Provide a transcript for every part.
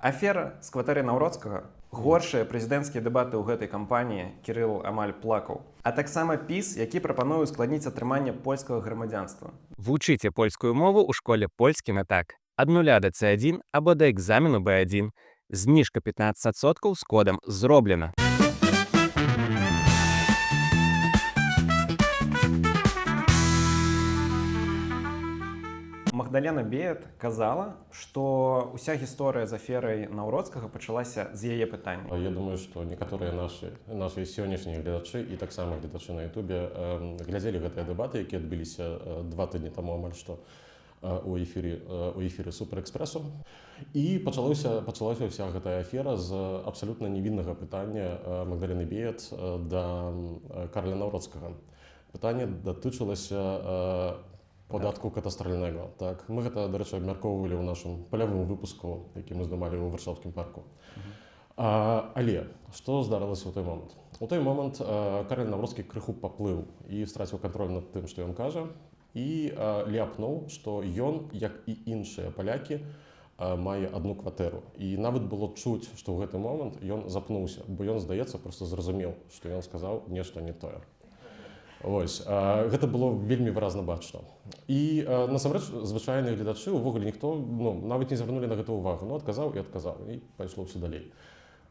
Афера з кватэрай Наўроцкага. Горшыя прэзідэнцкія дэбаты ў гэтай кампаніі Кірыл амаль плакаў. А таксама піс, які прапануе ускладніць атрыманне польскага грамадзянства. Вучыце польскую мову ў школе польскі на так. Ад 0 да C1 або да экзамену B1. Зніжка 15% з кодам «Зроблена». Магдалена Беят казала, што ўся гісторыя з аферай Наўроцкага пачалася з яе пытання. Я думаю, што некаторыя нашы сённяшнія гледачы і таксама гледачы на Ютубе глядзелі гэтыя дэбаты, якія адбыліся 2 тыдні таму амаль што у эфіры Суперэкспрэсу. І пачалася ўся гэтая афера з абсалютна невіннага пытання Магдалены Беят да Карля Наўроцкага. Пытанне датычылася податку катастральнага. Так, мы гэта, дарэчы, абмяркоўвалі ў нашым палявым выпуску, які мы здымалі ў варшаўскім парку. Але што здарылася ў той момант? У той момант Карл Наўроцкі крыху паплыў і страціў кантроль над тым, што ён кажа, і ляпнуў, што ён, як і іншыя палякі, мае одну кватэру. І нават было чуць, што ў гэты момант ён запнуўся, бо ён, здаецца, проста зразумеў, што ён сказаў нешта не тое. Вось, гэта было вельмі выразна бачна. І насамрэч звычайныя гледачы увогуле ніхто нават не звярнулі на гэта ўвагу. Адказаў і пайшло ўсё далей.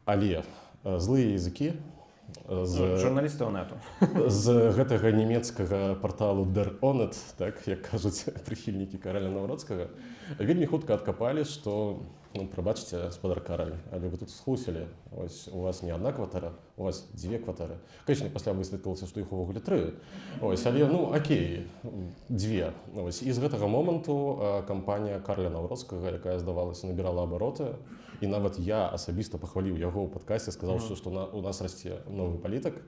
Але злыя языкі журналістаў нету. З гэтага нямецкага парталу Der Onet, так, як кажуць прыхільнікі Караля Наўроцкага, вельмі хутка адкапалі, што прабачце, спадар Караль, але вы тут схлусілі. Ось, у вас не одна кватэра, у вас 2 кватэры. Конечно, пасля высветлілася, што іх увогуле 3. Ось, але, окей, 2. Ось, і з гэтага моманту кампанія Карля Наўроцкага, якая, здавалася, набірала абароты, і нават я асабіста пахваліў яго ў падкасці, сказаў, што у нас расце новы палітык,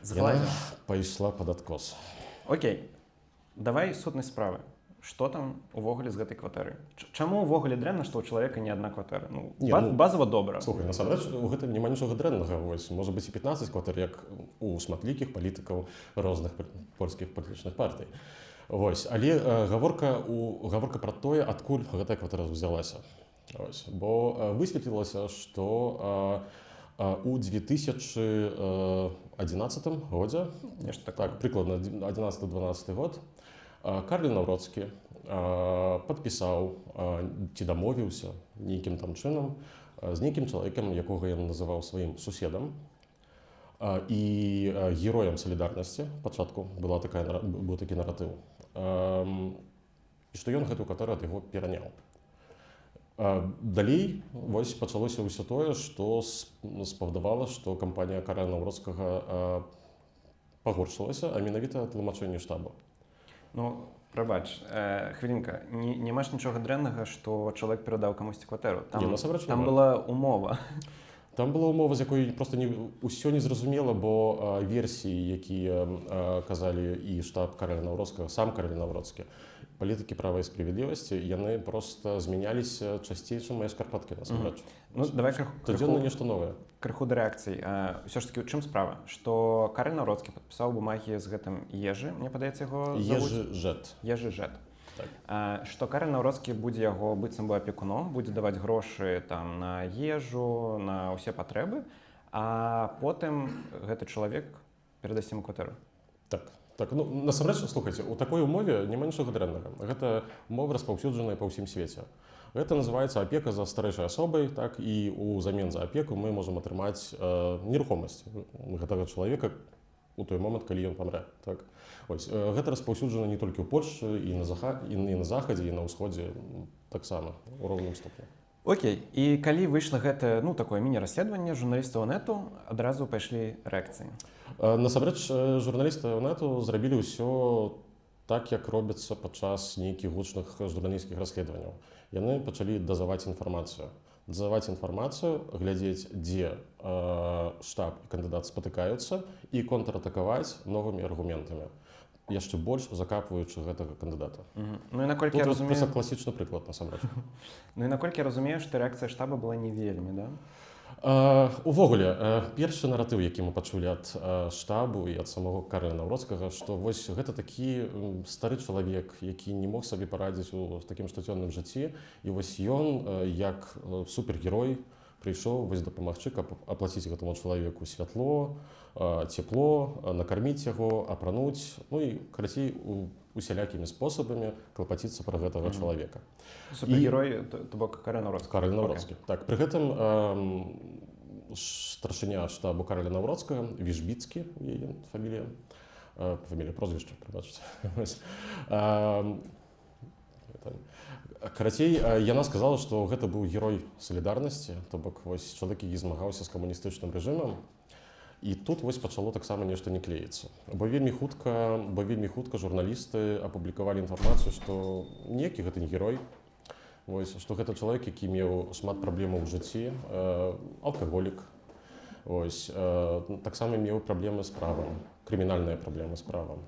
яна пайшла пад адкос. Окей, давай сутнасць справы. Што там увогуле з гэтай кватэры? Чаму ўвогуле дрэнна, што ў чалавека не адна кватэра? Базава добра. Слухай, насамрэч, у гэтым няма нічога дрэннага. Можа быць і 15 кватэр, як у шматлікіх палітыкаў розных польскіх палітычных партый. Вось. Але гаворка пра тое, адкуль гэтая кватэра ўзялася. Бо высветлілася, што у 2011 годзе, прыкладна 11-12 год, Карл Наўроцкі падпісаў ці дамовіўся нейкім там чынам з нейкім чалавекам, якога ён называў сваім суседам і героем салідарнасці. Пачатку быў такі наратыў. І што ён гэтую кватэру ад яго пераняў. Далей вось пачалося ўсё тое, што спавадавала, што кампанія Карля Наўроцкага пагоршылася, а менавіта тлумачэнне штаба. Прабач, хвілінка, няма ж нічога дрэннага, што чалавек перадаў камусьці кватэру. Там была умова. Там была умова, з якой проста ўсё незразумела, бо версіі, якія казалі і штаб Карля Наўроцкага, сам Карл Наўроцкі, палітыкі права і справядлівасці, яны проста змяняліся часцей, чым мае шкарпэткі, насамрэч. Давай Штодзённа нешта новае. Крыху да рэакцый. Усё ж такі, у чым справа? Што Карл Наўроцкі падпісаў бумагі з гэтым Ежы, мне падаецца, яго завуць? Ежы Жэт. Што Карл Наўроцкі будзе яго быццам бы апекуном, будзе даваць грошы там на ежу, на ўсе патрэбы, а потым гэты чалавек перадасць яму кватэру. Так, насамрэч, слухайце, у такой умове няма нічога дрэннага. Гэта умова распаўсюджаная па ўсім свеце. Гэта называецца апека за старэйшай асобай, так, і ўзамен за апеку мы можам атрымаць нерухомасць гэтага чалавека у той момант, калі ён памрэ. Так. Ось, гэта распаўсюджана не толькі ў Польшчы, і на захадзе, і на ўсходзе таксама у роўным ступені. Окей, і калі выйшла гэта, такое міні-расследаванне журналістаў Нету, адразу пайшлі рэакцыі. Насамрэч, журналісты Нету зрабілі ўсё так, як робіцца падчас нейкіх гучных журналісцкіх расследаванняў. Яны пачалі дазаваць інфармацыю. Глядзець, дзе штаб і кандыдат спатыкаюцца, і контратакаваць новымі аргументамі, яшчэ больш закапваючы гэтага кандыдата. Класічны прыклад, насамрэч. І наколькі я разумею, што рэакцыя штаба была не вельмі, да? Увогуле, першы наратыў, які мы пачулі ад штабу і ад самого Карэля Наўроцкага, што вось гэта такі стары чалавек, які не мог сабе парадзіць у такім штодзённым жыцці. І вось ён, як супергерой, прыйшоў вось дапамагчы, каб аплаціць гэтаму чалавеку святло, цепло, накарміць яго, апрануць, ну і карацей усялякімі спосабамі клапаціцца пра гэтага чалавека. Супергерой, то бок Карэль Наўроцкі. Карэль Наўроцкі. Так, пры гэтым старшыня штабу Карэля Наўроцкага, Віжбіцкі, яе фамілія, прозвішча, прабачце. Карацей, яна сказала, што гэта быў герой салідарнасці, то бок вось чалавек, які змагаўся з камуністычным рэжымам. І тут вось пачало таксама нешта не клеіцца. Бо вельмі хутка журналісты апублікавалі інфармацыю, што некі гэта не герой, вось, што гэта чалавек, які меў шмат праблемаў у жыцці, алкаголік, вось, таксама меў праблемы з правам, крымінальныя праблемы з правам.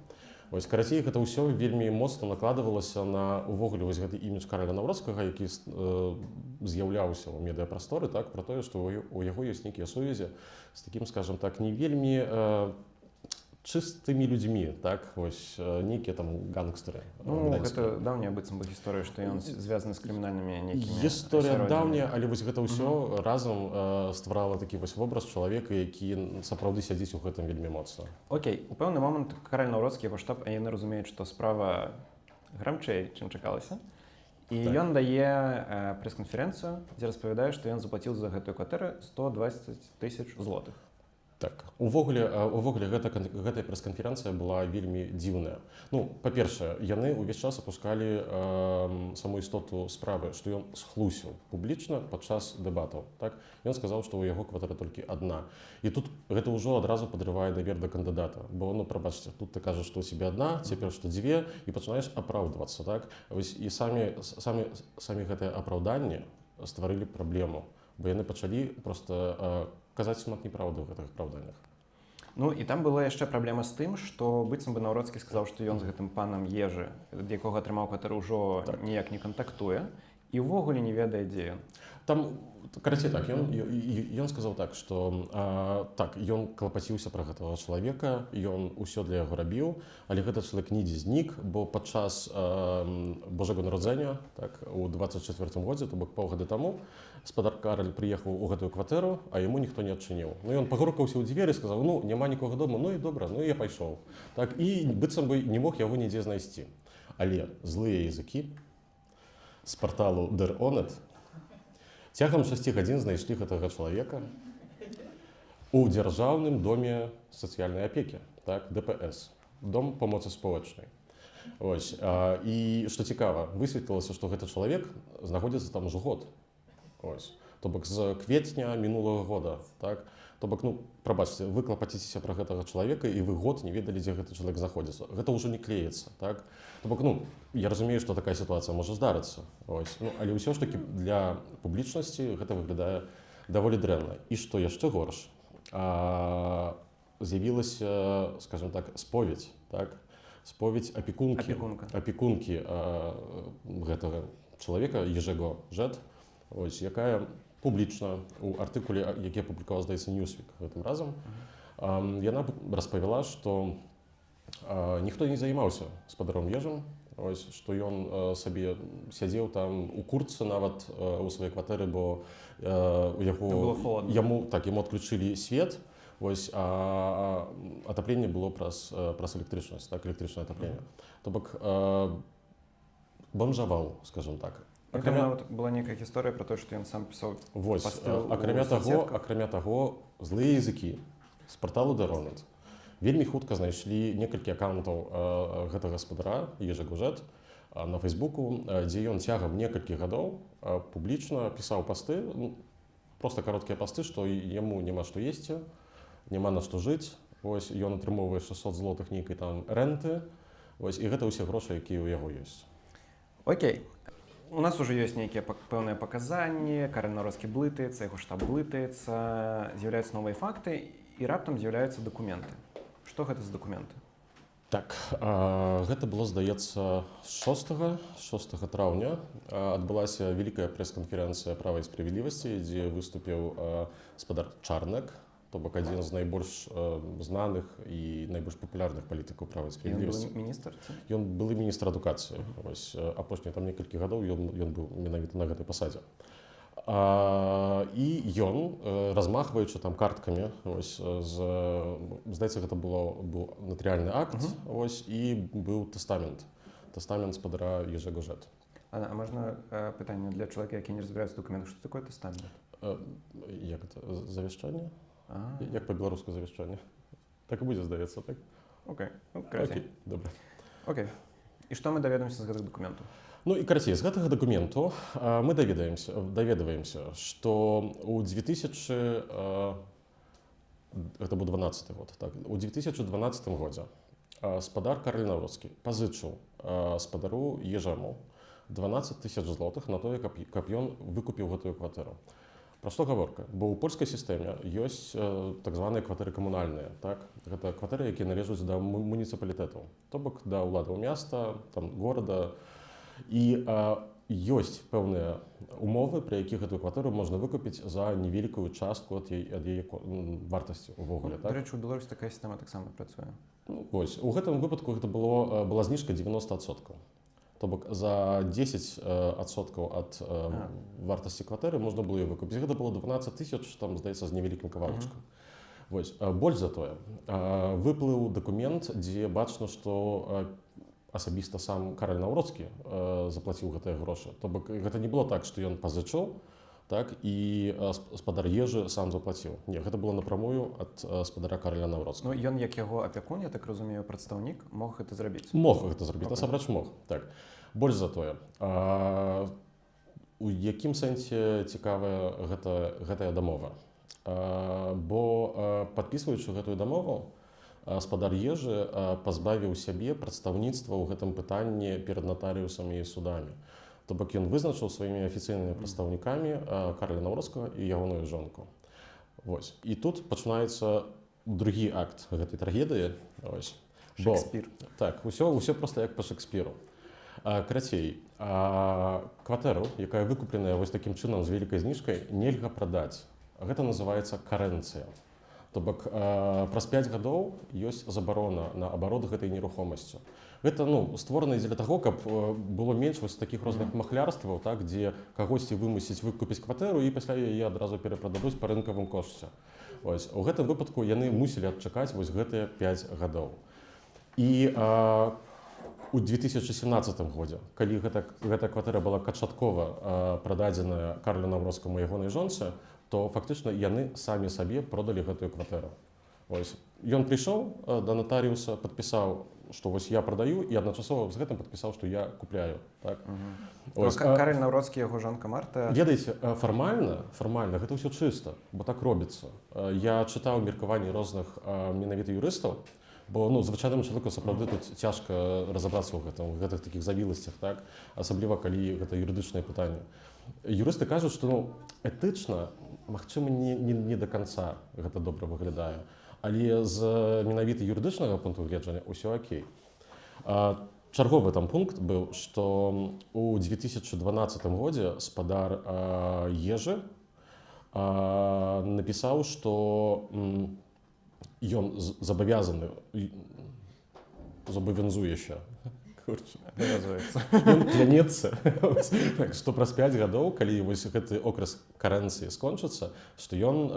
Вось, карацей, гэта ўсё вельмі моцна накладвалася на увогуле вось гэты імідж Карэля Наўроцкага, які з'яўляўся ў медыапрасторы, так, пра тое, што у яго ёсць нейкія сувязі з такім, скажам так, не вельмі чыстымі людзьмі, так, вось, нейкія там гангстэры. Ну, гэта даўняя быццам бы гісторыя, што ён звязаны з крымінальнымі нейкімі... Гісторыя даўняя, але вось гэта ўсё разам стварала такі вось вобраз чалавека, які сапраўды сядзіць у гэтым вельмі моцна. Окей, у пэўны момант Карэль Наўроцкі, яго штаб, а яны разумеюць, што справа грамчэй, чым чакалася. І ён дае прэс-канферэнцыю, дзе распавядае, што ён заплаціў за гэтую кватэру 120 000 злотых. Так, увогуле гэтая прэс-канферэнцыя была вельмі дзіўная. Ну, па-першае, яны ўвесь час апускалі саму істоту справы, што ён схлусіў публічна падчас дэбатаў. Так? Ён сказаў, што ў яго кватэра толькі адна. І тут гэта ўжо адразу падрывае давер да кандыдата. Бо, ну, прабачце, тут ты кажаш, што ў цябе адна, цяпер што дзве, і пачынаеш апраўдвацца. Так? Вось, і самі гэтыя апраўданні стварылі праблему, бо яны пачалі проста казаць шмат неправды ў гэтых апраўданнях. Ну і там была яшчэ праблема з тым, што быццам бы Наўроцкі сказаў, што ён з гэтым панам Ежы, ад якога атрымаў кватэру, ўжо ніяк не кантактуе і ўвогуле не ведае, дзе ён. Там, карацей, так, ён сказаў так, што так, ён клапаціўся пра гэтага чалавека, ён усё для яго рабіў, але гэты чалавек нідзе знік, бо падчас Божага нараджэння, так, у 24-м годзе, то бок паўгады таму, спадар Карэль прыехаў у гэтую кватэру, а яму ніхто не адчыніў. Ну, ён пагрукаўся ў дзверы, сказаў, ну, няма нікога дома, ну і добра, ну і я пайшоў. Так, і быццам бы не мог яго нідзе знайсці. Але злыя языкі з парталу Der Onet цягам 6 гадзін знайшлі гэтага чалавека у дзяржаўным доме сацыяльнай апекі, так, ДПС, дом памоцы спалечнай. Ось, і што цікава, высветлілася, што гэты чалавек знаходзіцца там ужо год. Ось, то бок з кветня мінулага года, так. То бок, ну, прабачце, вы клапаціцеся пра гэтага чалавека і вы год не ведалі, дзе гэты чалавек знаходзіцца. Гэта ўжо не клеіцца, так. То бок, ну, я разумею, што такая сітуацыя можа здарыцца. Ось, ну, але ўсё ж такі для публічнасці гэта выглядае даволі дрэнна. І што яшчэ горш, з'явілася, скажем так, споведь, так, споведь апекункі гэтага чалавека, Ежего Жет, ось, якая публічна у артыкуле, які апублікаваў, здаецца, Newsweek гэтым разам, яна распавяла, што ніхто не займаўся спадаром Ежам, ось, што ён сабе сядзеў там у куртцы нават у сваёй кватэры, бо яму адключылі свет, ось, а атапленне было праз электрычнасць, так, электрычнае атапленне. То бок бомжаваў, скажем так. Была нейкая гісторыя пра тое, што ён сам пісаў пасты ў соцсетках. Акрамя таго, злыя языкі з парталу Der Onet вельмі хутка знайшлі некалькі аккаунтаў гэтага гаспадара Ежего Жет на Фейсбуку, дзе ён цягам некалькі гадоў публічна пісаў пасты, проста кароткія пасты, што яму няма што есці, няма на што жыць. Ось, ён атрымоўвае 600 злотых нейкай там рэнты. Ось, і гэта ўсе грошы, якія ў яго ёсць. Окей. У нас уже ёсць нейкія пэўныя паказанні, Карэль Наўроцкі блытаецца, яго штаб блытаецца, з'яўляюцца новыя факты і раптам з'яўляюцца дакументы. Што гэта за дакументы? Так, гэта было, здаецца, 6 траўня адбылася вялікая прэс-канферэнцыя права і справядлівасці, дзе выступіў спадар Чарнек, то бок адзін з найбольш знаных і найбольш папулярных палітыкаў права і справядлівасці. Ён быў міністр? Ён былы міністр адукацыі. Апошнія там некалькі гадоў ён быў менавіта на гэтай пасадзе. І ён, размахваючы там карткамі, здаецца, гэта быў натарыяльны акт, і быў тэстамент спадара Ежэго Жэт. А можна пытанне для чалавека, які не разбіраецца ў дакументах, што такое тэстамент? Як гэта? Завяшчанне? Як па-беларуску завяшчанне? Так і будзе, здаецца, так? Окей, карацей. Добра. Окей. І што мы даведаемся з гэтых дакументаў? Ну і карацей, з гэтага дакументу мы даведваемся, што ў 2012 год, так, у 2012 годзе спадар Кароль Навроцкі пазычыў спадару Ежэму 12 000 злотых на тое, каб ён выкупіў гэтую кватэру. Пра што гаворка? Бо ў польскай сістэме ёсць так званыя кватэры камунальныя. Так? Гэта кватэры, якія належаць да муніцыпалітэтаў, то бок да ўладаў места, там, горада. І ёсць пэўныя умовы, пры якіх гэтую кватэру можна выкупіць за невялікую частку ад яе вартасці ўвогуле. Да рэчы, у Беларусі такая сістэма таксама працуе. У гэтым выпадку гэта была зніжка 90%. То бок за 10% ад вартасці кватэры можна было яе выкупіць. Гэта было 12 000, там, здаецца, з невялікім кавалачкам. Больш за тое, выплыў дакумент, дзе бачна, што асабіста сам Кароль Навроцкі заплаціў гэтыя грошы. То бок гэта не было так, што ён пазычыў, так, і спадар Ежы сам заплаціў. Не, гэта было напрамую ад спадара Кароля Навроцкага. Ну, ён, як яго апякун, я так разумею, прадстаўнік, мог гэта зрабіць? Мог гэта зрабіць, насамрэч мог. Так. Больш за тое. У якім сэнсе цікавая гэтая дамова? Бо падпісваючы гэтую дамову, спадар Ежы пазбавіў сябе прадстаўніцтва ў гэтым пытанні перад натарыусамі і судамі. То бок ён вызначыў сваімі афіцыйнымі прадстаўнікамі Кароля Навроцкага і ягоную жонку. І тут пачынаецца другі акт гэтай трагедыі. Шекспір. Так, усё проста як па Шекспіру. Карацей, кватэру, якая выкупленая такім чынам з вялікай зніжкай, нельга прадаць. Гэта называецца карэнцыя. То бок праз 5 гадоў ёсць забарона на абарот гэтай нерухомасцю. Гэта створана дзеля таго, каб было менш такіх розных махлярстваў, так, дзе кагосьці вымусіць выкупіць кватэру і пасля яе адразу перапрададуць па рынкавым кошце. У гэтым выпадку яны мусілі адчакаць гэтыя 5 гадоў. І у 2017 годзе, калі гэта кватэра была канчаткова прададзеная Каролю Навроцкаму і ягонай жонцы, то фактычна яны самі сабе продалі гэтую кватэру. Ён прыйшоў да натарыуса, падпісаў, што я прадаю, і адначасова з гэтым падпісаў, што я купляю. Кароль Навроцкі, яго жонка Марта... Ведаеце, фармальна гэта ўсё чыста, бо так робіцца. Я чытаў меркаванні розных менавіта юрыстаў, бо звычайнаму чалавеку сапраўды тут цяжка разабрацца ў гэтых такіх завіласцях, так? Асабліва, калі гэта юрыдычнае пытанне. Юрысты кажуць, што этычна, магчыма, не да канца гэта добра выглядае, але з менавіта юрыдычнага пункту гледжання ўсё окей. Чарговы там пункт быў, што ў 2012 годзе спадар Ежы напісаў, што ён зобавязуюча. Ён клянецца, што праз 5 гадоў, калі гэты окрэс карэнцыі скончыцца, што ён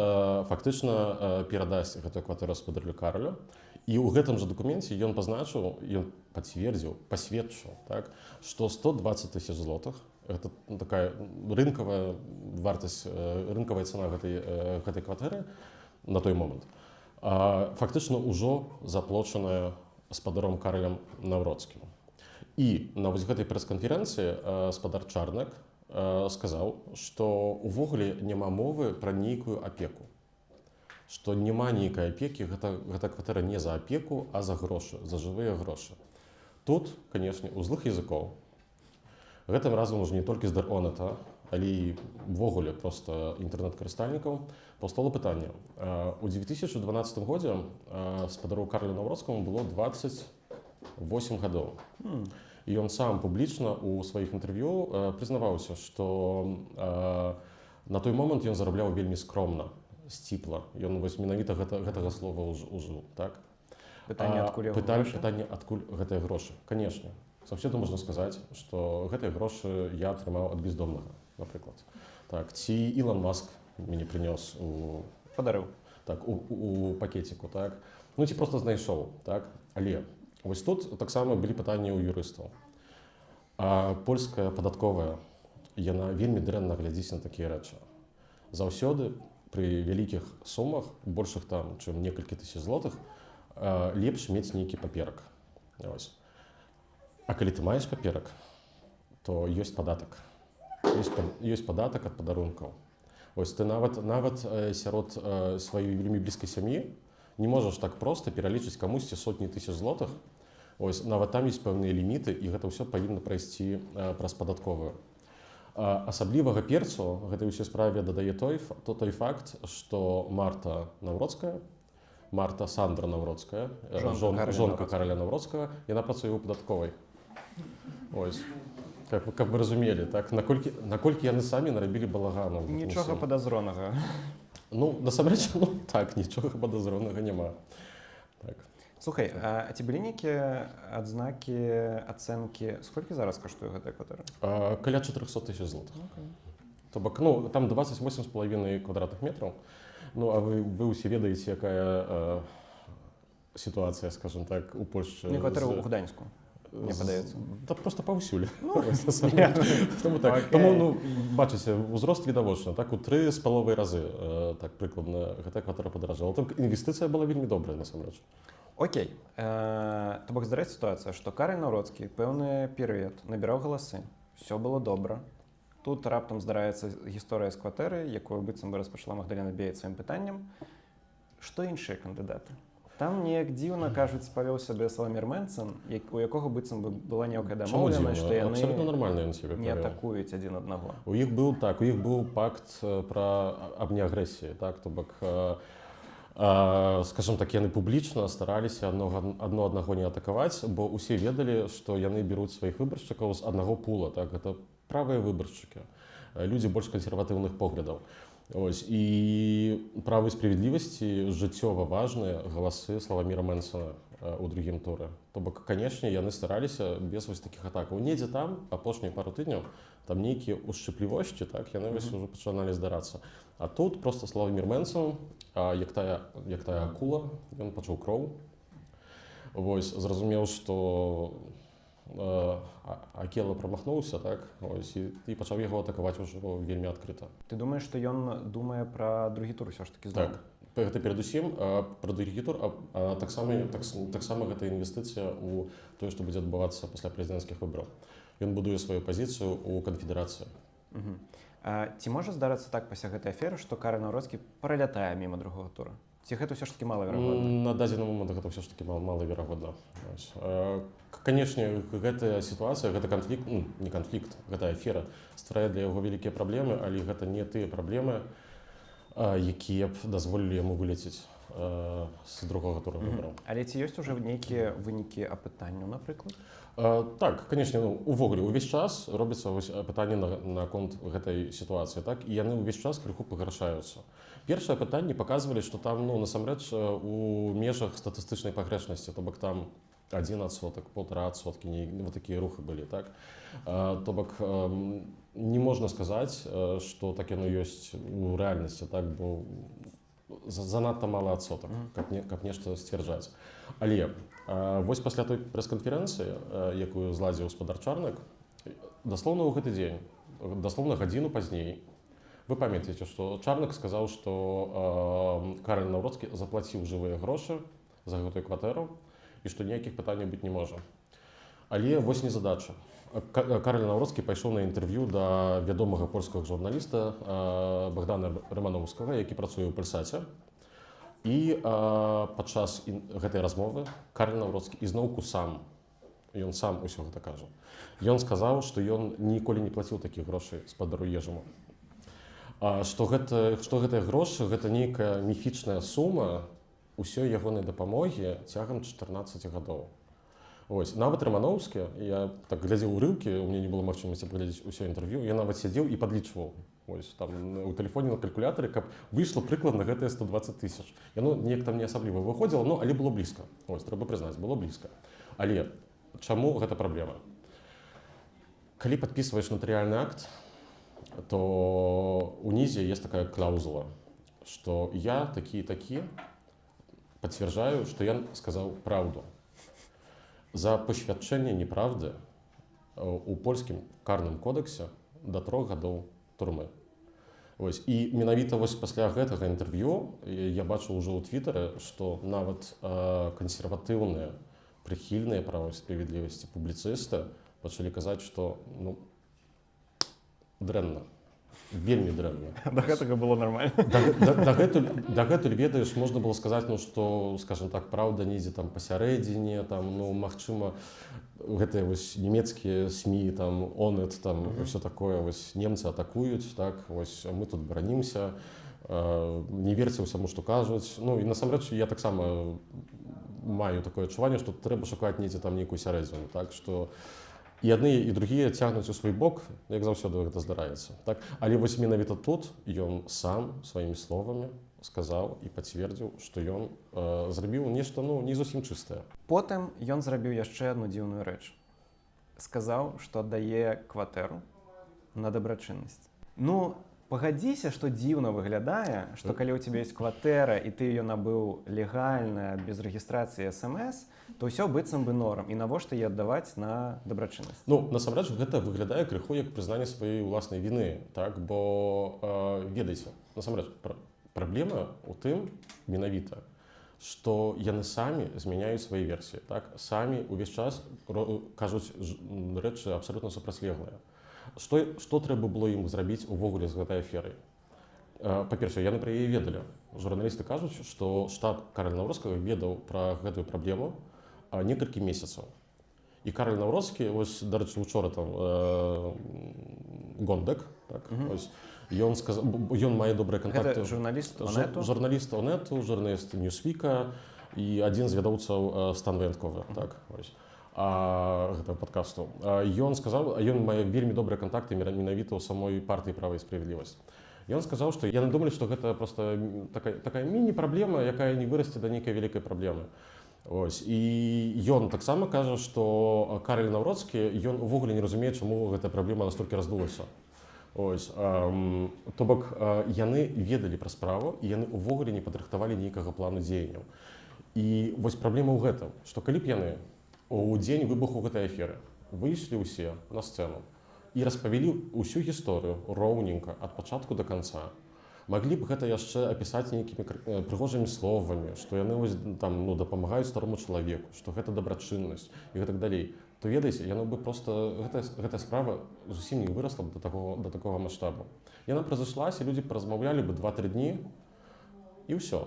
фактычна перадасць гэтую кватэру спадару Каролю. І ў гэтым жа дакуменце ён пазначыў, ён пацвердзіў, пасведчыў, што 120 000 злотых, гэта такая рынкавая вартасць, рынкавая цана гэтай кватэры на той момант, фактычна ўжо заплачаная спадаром Каролем Навроцкім. І на гэтай прэс-канферэнцыі спадар Чарнек сказаў, што ўвогуле няма мовы пра нейкую апеку. Што няма нейкай апекі, гэта кватэра не за апеку, а за грошы, за жывыя грошы. Тут, канешне, у злых языкоў, гэтым разам уже не толькі з дэронета, але і ўвогуле проста інтэрнэт-карыстальнікаў, паўстало пытанне. У 2012 годзе спадару Каролю Навроцкаму было 25 8 гадоў. І ён сам публічна ў сваіх інтэрв'ю прызнаваўся, што на той момант ён зарабляў вельмі скромна, сціпла. Ён вось менавіта гэтага слова ўжыў, так? Пытанне, адкуль яго грошы? Пытанне, адкуль гэтыя грошы. Канешне. Заўсёды можна сказаць, што гэтыя грошы я атрымаў ад бездомнага, напрыклад. Так, ці Ілон Маск мяне прынёс Падарыў. Так, у пакеціку, так? Ну, ці проста знайшоў, так? Але вось тут таксама былі пытанні ў юрыстаў. Польская падатковая, яна вельмі дрэнна глядзіць на такія рэчы. Заўсёды пры вялікіх сумах, большых там, чым некалькі тысяч злотых, лепш мець нейкі паперак. Ось. А калі ты маеш паперак, то ёсць падатак. Ёсць падатак ад падарункаў. Ось ты нават сярод сваёй вельмі блізкай сям'і не можаш так проста пералічыць камусьці сотні тысяч злотых. Ось, нават там ёсць пэўныя ліміты, і гэта ўсё павінна прайсці праз падатковую. Асаблівага перцу гэтай усёй справе дадае той факт, што Марта Сандра Навроцкая, жонка Караля Навроцкага, яна працуе ў падатковай. Ось. Каб вы разумелі, так? Наколькі яны самі нарабілі балагану. Нічога падазронага. Ну, насамрэч, так, нічога падазронага няма. Так. Слухай, а ці былі нейкія адзнакі, ацэнкі, сколькі зараз каштуе гэтая кватэра? Каля 400 тысяч злотых. То бок, там 28,5 квадратных метраў. Ну, а вы ўсе ведаеце, якая сітуацыя, скажем так, у Польшчы. Не кватэра ў Гданьску. Мне падаецца. Та проста паўсюль. Тому, бачыце, узрост відавочна. Так, у 3,5 разы, так, прыкладна, гэтая кватэра падаражала. Там інвестыцыя была вельмі добрая, насамрэч. Окей. То бок здараецца сітуацыя, што Караль Навроцкі пэўны перыяд набіраў галасы. Всё было добра. Тут раптам здараецца гісторыя з кватэры, якую быццам бы распачала Магдалена Беец сваім пытаннем. Што іншыя кандыдаты? Там неяк дзіўна, кажуць, павёў сябе Саламір Мэнсон, у якога быццам бы была нейкая дамоўленасць, што яны не атакуюць адзін аднаго. У іх быў пакт аб неагрэсіі, так, то бок, скажем так, яны публічна стараліся адно аднаго не атакаваць, бо ўсе ведалі, што яны беруць сваіх выбаршчыкаў з аднаго пула, так, гэта правыя выбаршчыкі, людзі больш кансерватыўных поглядаў. Ось, і правы справядлівасці жыццёва важныя галасы Славаміра Мэнсона ў другім туры. То бок, канешне, яны стараліся без вось такіх атакаў. Недзе там, апошнія пару тыдняў, там нейкія ушчыплівосці, так, яны вось ужо пачыналі здарацца. А тут проста Славамір Мэнсон, як тая акула, ён пачуў кроў. Вось, зразумеў, што Акела прамахнуўся, так, ось, і пачаў яго атакаваць ужо вельмі адкрыта. Ты думаеш, што ён думае пра другі тур усё ж такі зноў? Так, гэта перадусім пра другі тур, а таксама гэта інвестыцыя ў тое, што будзе адбывацца пасля прэзідэнцкіх выбараў. Ён будуе сваю пазіцыю ў канфедэрацыі. Ці можа здарацца так пасля гэтай аферы, што Караль Навроцкі пралятае міма другога тура? Ці гэта ўсё ж такі малаверагодна? На дадзены момант гэта ўсё ж такі малаверагодна. Канешне, гэтая сітуацыя, гэта канфлікт, не канфлікт, гэта афера стварае для яго вялікія праблемы, але гэта не тыя праблемы, якія б дазволілі яму вылецець з другога тура выбараў. Але ці ёсць ужо нейкія вынікі апытанняў, напрыклад? Так, канешне, увогуле, увесь час робіцца пытанне наконт гэтай сітуацыі, так, і яны ўвесь час крыху пагаршаюцца. Першае пытанне паказвалі, што там, насамрэч, у межах статыстычнай пагрэшнасці, то бок там 1%, 1,5%, вот такія рухы былі, так. То бок не можна сказаць, што так яно ёсць у рэальнасці, так, бо занадта малы адсотак, каб нешта сцвярджаць. Але вось пасля той прэс-канферэнцыі, якую зладзіў спадар Чарнак, даслоўна ў гэты дзень, даслоўна гадзіну пазней, вы памятаеце, што Чарнак сказаў, што Караль Навроцкі заплаціў жывыя грошы за гэтую кватэру і што ніякіх пытанняў быць не можа. Але вось незадача. Караль Навроцкі пайшоў на інтэрв'ю да вядомага польскага журналіста Богдана Рымановскага, які працуе ў Пальсаце. І падчас гэтай размовы Караль Навроцкі ізноўку ён сам усё гэта кажа. Ён сказаў, што ён ніколі не плаціў такіх грошай спадару Ежаму. Што гэтыя грошы, гэта нейкая міфічная сума ўсёй ягонай дапамогі цягам 14 гадоў. Ось, нават Рамановскі, я так глядзеў урыўкі, у меня не было магчымасці паглядзець усё інтэрв'ю, я нават сядзеў і падлічваў. Ось, там у тэлефоне на калькулятары, каб выйшла прыкладна гэтыя 120 000. Яно неяк там не асабліва выходзіла, ну, але было блізка. Ось, трэба прызнаць, было блізка. Але чаму гэта праблема? Калі падпісваеш натарыяльны акт, то унізе есть такая клаўзула, што я такі і такі пацвярджаю, што я сказаў праўду. За пасвядчэнне неправды у польскім карным кодексе да 3 гадоў турмы. Ось, і менавіта вось пасля гэтага інтэрв'ю я бачыў ужо ў твітары, што нават кансерватыўныя, прыхільныя правой справядлівасці публіцысты пачалі казаць, што ну, дрэнна. Вельмі дрэнна. До гэтага было нормально. Дагэтуль, ведаеш, можна было сказаць, ну, што, скажем так, праўда недзе там пасярэдзіне, там, ну, магчыма, гэтыя вось нямецкія СМІ, там, ОНЕТ, там, ўсё такое, вось, немцы атакуюць, так, вось, мы тут бранімся, не верце ўсяму, што кажуць. Ну, і насамрэч, я таксама маю такое адчуванне, што трэба шукаць недзе там нейкую сярэдзіну, так, што і адны і другія цягнуць у свой бок, як заўсёды гэта здараецца. Так? Але вось менавіта тут ён сам сваімі словамі сказаў і пацвердзіў, што ён зрабіў нешта, ну, не зусім чыстае. Потым ён зрабіў яшчэ адну дзіўную рэч. Сказаў, што аддае кватэру на дабрачыннасць. Ну, пагадзіся, што дзіўна выглядае, што калі ў цябе ёсць кватэра і ты ее набыў легальна, без рэгістрацыі СМС, то ўсё быццам бы норм. І навошта яе аддаваць на дабрачыннасць? Ну, насамрэч, гэта выглядае крыху як прызнанне сваёй уласнай віны, так? Бо, ведаеце, насамрэч, праблема ў тым менавіта, што яны самі змяняюць свае версіі, так? Самі ўвесь час кажуць рэчы абсалютна супрацьлеглыя. Што трэба было ім зрабіць увогуле з гэтай аферай? Па-першае, яны пра яе ведалі. Журналісты кажуць, што штаб Караля Наўроцкага ведаў пра гэтую праблему некалькі месяцаў. І Караль Наўроцкі, ось, дарэчы, учора там Гондек, так, ось, ён мае добрыя кантакты. Гэта журналіст ОНЕТу? Журналіст ОНЕТу, журналіст Ньюсвіка і адзін з вядоўцаў Стан Ваенковы, так, ось. Гэтага падкасту. Ён сказаў, ён мае вельмі добрыя кантакты менавіта ў самой партыі «Права і справядлівасць». Ён сказаў, што яны думалі, што гэта проста такая міні-праблема, якая не вырасце да нейкай вялікай праблемы. Ось. І ён таксама кажа, што Караль Наўроцкі, ён увогуле не разумее, чаму гэтая праблема настолькі раздулася. Ось. То бок, яны ведалі пра справу, і яны увогуле не падрыхтавалі нейкага плану дзеянняў. І вось праблема ў гэтым, што калі б яны у дзень выбуху гэтай аферы выйшлі ўсе на сцэну і распавялі ўсю гісторыю роўненька ад пачатку да канца, маглі б гэта яшчэ апісаць нейкімі прыгожымі словамі, што яны вось, там, ну, дапамагаюць старому чалавеку, што гэта дабрачыннасць і гэтак далей, то ведаеце, яно бы проста, гэтая справа зусім не вырасла б да такога маштабу. Яна прайшлася, людзі паразмаўлялі бы 2-3 дні і ўсё,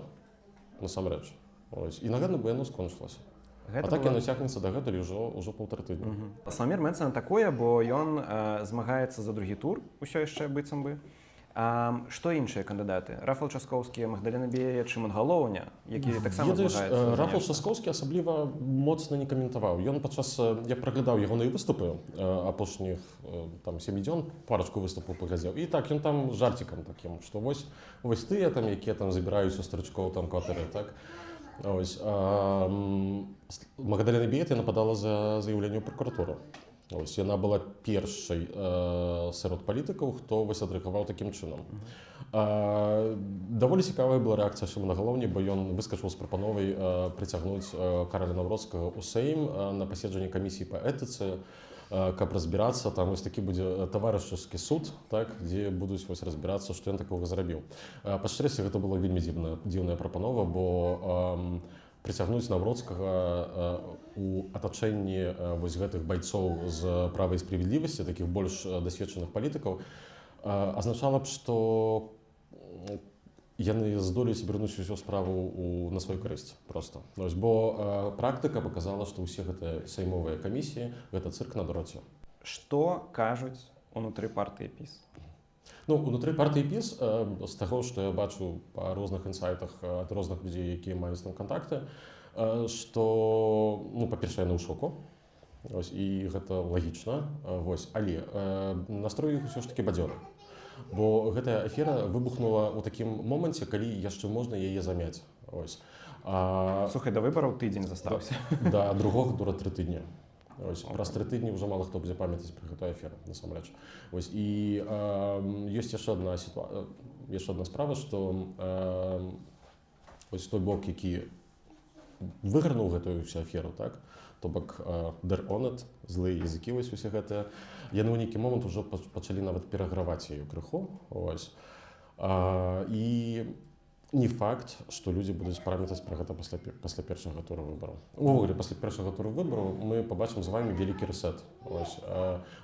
насамрэч. Ось. І наверно бы яно скончылася. А так яно цягнецца дагэтуль ужо 1,5 тыдня. Славамір Менцэн атакуе, бо ён змагаецца за другі тур, усё яшчэ быццам бы. Што іншыя кандыдаты? Рафал Часкоўскі, Магдалена Бея, Чымон Галоўня, які таксама змагаецца? Рафал Часкоўскі асабліва моцна не каментаваў. Ён падчас, я праглядаў ягоныя выступы апошніх 7 дзён, парачку выступаў паглядзеў. І так, ён там жарцікам такім, што вось тыя, там, якія там забіраюць у старычкоў там кватэры, так? Ось. Магдалена Бея нападала за заяўленне ў пракуратуру. Ось. Яна была першай сярод палітыкаў, хто вось адрэагаваў такім чынам. Даволі цікавая была рэакцыя Шымона Галоўні, бо ён выскачыў з прапановай прыцягнуць Караля Наўроцкага ў Сейм на паседжанні камісіі па этыцы, каб разбірацца, там вось такі будзе таварышчаскі суд, так, дзе будуць вось разбірацца, што ён такога зрабіў. Па шчырасці, гэта была вельмі дзіўная прапанова, бо прыцягнуць Наўроцкага у атачэнні вось гэтых байцоў з права і справядлівасці, такіх больш дасведчаных палітыкаў, азначала б, што яны здолеюць абярнуць усю справу на сваю карысць проста. Бо практыка паказала, што ўсе гэтыя саймовыя камісіі гэта цырк на дроце. Што кажуць унутры партыі ПіС? Ну, унутры партыі ПіС, з таго, што я бачу па розных інсайтах ад розных людзей, якія маюць там кантакты, што, ну, па-першае, яны ў шоку. Вось, і гэта лагічна. Вось, але настрой іх усё ж такі бадзёры. Бо гэтая афера выбухнула ў такім моманце, калі яшчэ можна яе замяць. Ось. Слухай, да выбараў тыдзень застаўся. Да другога тура 3 тыдні. Ось, праз 3 тыдні ўжо мала хто будзе памятаць пра гэтую аферу, насамрэч. Ось, і ёсць яшчэ адна справа, што ось той бок, які выгарнуў гэтую ўсю аферу, так? То бок der Onet, злыя языкі, вось усе гэтыя, яны ў нейкі момант ужо пачалі нават пераграваць яе крыху. Ось. І не факт, што людзі будуць памятаць пра гэта пасля першага тура выбараў. Увогуле, пасля першага тура выбараў мы пабачым з вамі вялікі рэсет. Ось.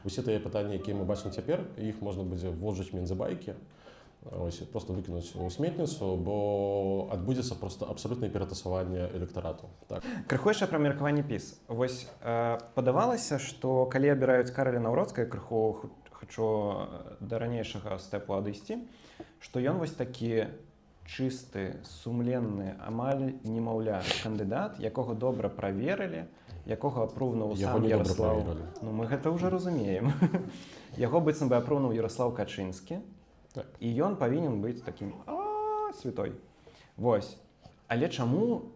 Усе тыя пытанні, якія мы бачым цяпер, іх можна будзе вложыць мензабайкі, ось, просто выкінуць у сметніцу, бо адбудзецца просто абсалютнае ператасаванне электарату. Так. Крыху яшчэ пра меркаванне ПіС. Вось падавалася, што калі абіраюць Караля Наўроцкага, крыху хачу да ранейшага стэпу адысці, што ён вось такі чысты, сумленны, амаль немаўля кандыдат, якога добра праверылі, якога апрувнуў сам Ярослаў. Ну, мы гэта ўжо разумеем. Яго быццам бы апрувнуў Ярослаў Качынскі, так. І ён павінен быць такім святой. Вось. Але чаму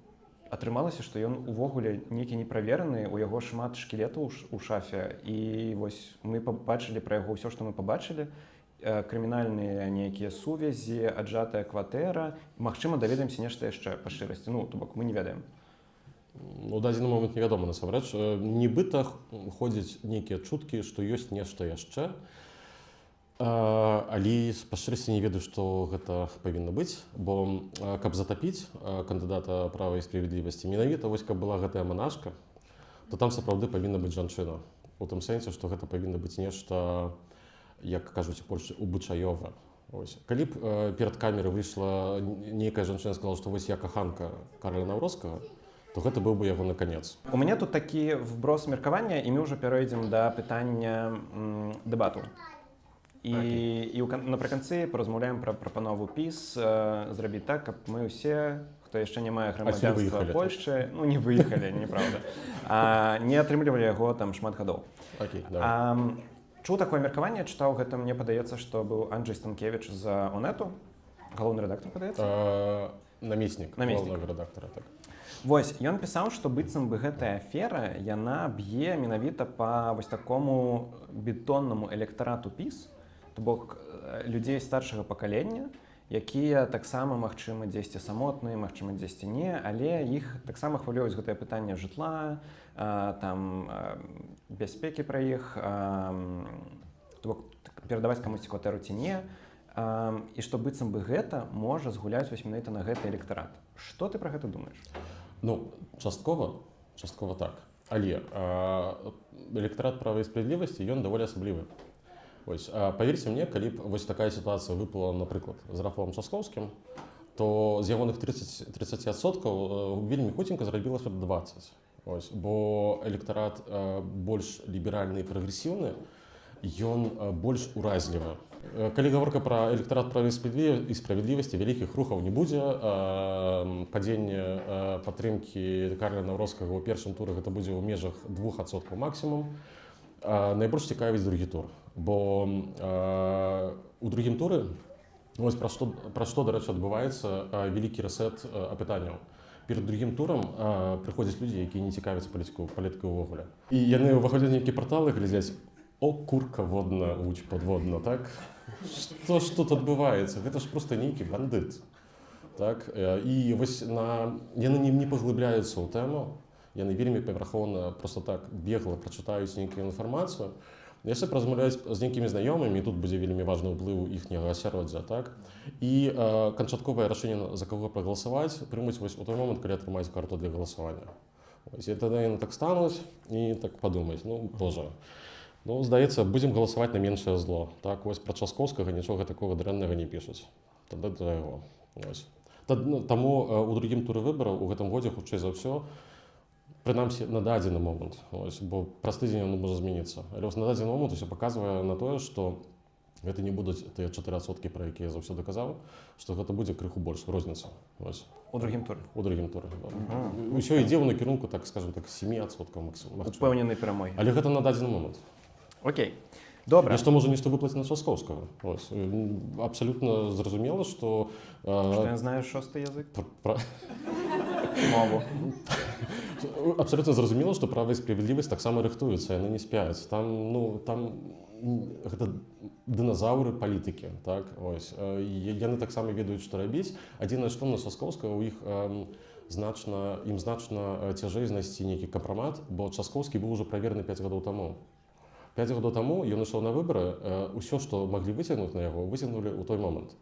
атрымалася, што ён увогуле нейкі неправераны, у яго шмат шкілетаў у шафе, і вось мы пабачылі пра яго ўсё, што мы пабачылі, крымінальныя нейкія сувязі, аджатая кватэра. Магчыма, даведаемся нешта яшчэ па шчырасці. Ну, то бок, мы не ведаем. У дадзены момант невядома, насамрэч. Нібыта ходзяць нейкія чуткі, што ёсць нешта яшчэ. Але па шчырасці не ведаю, што гэта павінна быць, бо каб затапіць кандыдата права і справядлівасці, менавіта вось каб была гэтая манашка, то там сапраўды павінна быць жанчына. У тым сэнсе, што гэта павінна быць нешта, як кажуць у Польшчы, убычаёва. Калі б перад камерай выйшла нейкая жанчына і сказала, што вось я каханка Караля Наўроцкага, то гэта быў бы яго на канец. У мяне тут такі вброс меркавання, і мы ўжо перайдзем да пытання дэбату. І напрыканцы паразмаўляем пра прапанову ПіС зрабіць так, каб мы ўсе, хто яшчэ не мае грамадзянства Польшчы, ну не выехалі, неправда, не атрымлівалі яго там шмат гадоў. Чуў такое меркаванне, чытаў гэта, мне падаецца, што быў Анджэй Станкевіч з Онету, галоўны рэдактар, падаецца? Намеснік галоўнага рэдактара, так. Вось, ён пісаў, што быццам бы гэтая афера, яна б'е менавіта па вось такому бетоннаму электарату ПіС, то бок людзей старшага пакалення, якія таксама, магчыма, дзесьці самотныя, магчыма, дзесьці не, але іх таксама хвалююць гэтае пытанне жытла, там, бяспекі пра іх, то бок перадаваць камусьці кватэру ці не, і што быццам бы гэта можа згуляць вось менавіта на гэты электарат. Што ты пра гэта думаеш? Ну, часткова так. Але электарат права і справядлівасці, ён даволі асаблівы. Ось, паверьце мне, калі б вось такая сітуацыя выпала, напрыклад, з Рафалам Часкоўскім, то з ягоных 30% вельмі хуценька зрабілася б 20. Ось, бо электарат больш ліберальны і прагрэсіўны, ён больш уразлівы. Калі гаворка пра электарат права і справядлівасці, вялікіх рухаў не будзе. Падзенне падтрымкі Караля Наўроцкага ў першым туры гэта будзе ў межах 2% максімум. Найбольш цікавіць другі тур, бо у другім туры вось пра што, дарэчы, адбываецца вялікі рэсет апытанняў. Перад другім турам прыходзяць людзі, якія не цікавяцца палітыкай увогуле. І яны ўваходзяць нейкія парталы, глядзяць: «О, курка водна, луч подводна», так? Што ж тут адбываецца? Гэта ж проста нейкі бандыт. Так? І вось яны не паглыбляюцца ў тэму, яны вельмі павярхоўна, проста так бегла прачытаюць нейкую інфармацыю, яшчэ паразмаўляюць з нейкімі знаёмымі, і тут будзе вельмі важны ўплыў іхняга асяроддзя, так? І канчатковае рашэнне, за каго прагаласаваць, прымуць вось у той момант, калі атрымаюць карту для галасавання. Вось, і тады яны так стануць і так падумаюць: ну, божа, ну, здаецца, будзем галасаваць на меншае зло. Так, вось пра Часкоўскага нічога такога дрэннага не пішуць. Тады да яго. Таму у другім туры выбараў у гэтым годзе, хутчэй за ўсё, прынамсі на дадзены момант, бо праз тыдзень ён можа змяніцца. Але на дадзены момант усё паказвае на тое, што Гэта не будуць тыя 4%, пра якія я заўсёды казаў, што гэта будзе крыху больш розніца. У другім туры. У другім туры. Усё ідзе ў накірунку, так скажем так, 7% максимум. Упэўнены перамогі. Але гэта на дадзены момант. Окей. Добра. Нешта можа нешта выплаціць на Часкоўскага. Абсалютна зразумела, што... Што ён знае шосты язык? Мову. Абсолютно зразумела, што права і справядлівасць таксама рыхтуюцца, яны не спяць. Там гэта дыназаўры палітыкі, так? Яны таксама ведаюць, што рабіць. Адзінае, што на Часкоўскага у іх значна цяжэй знайсці нейкі кампрамат, бо Часкоўскі быў ужо правераны 5 гадоў таму. 5 гадоў таму ён ішоў на выбары, ўсё, што маглі выцягнуць на яго, выцягнулі ў той момант.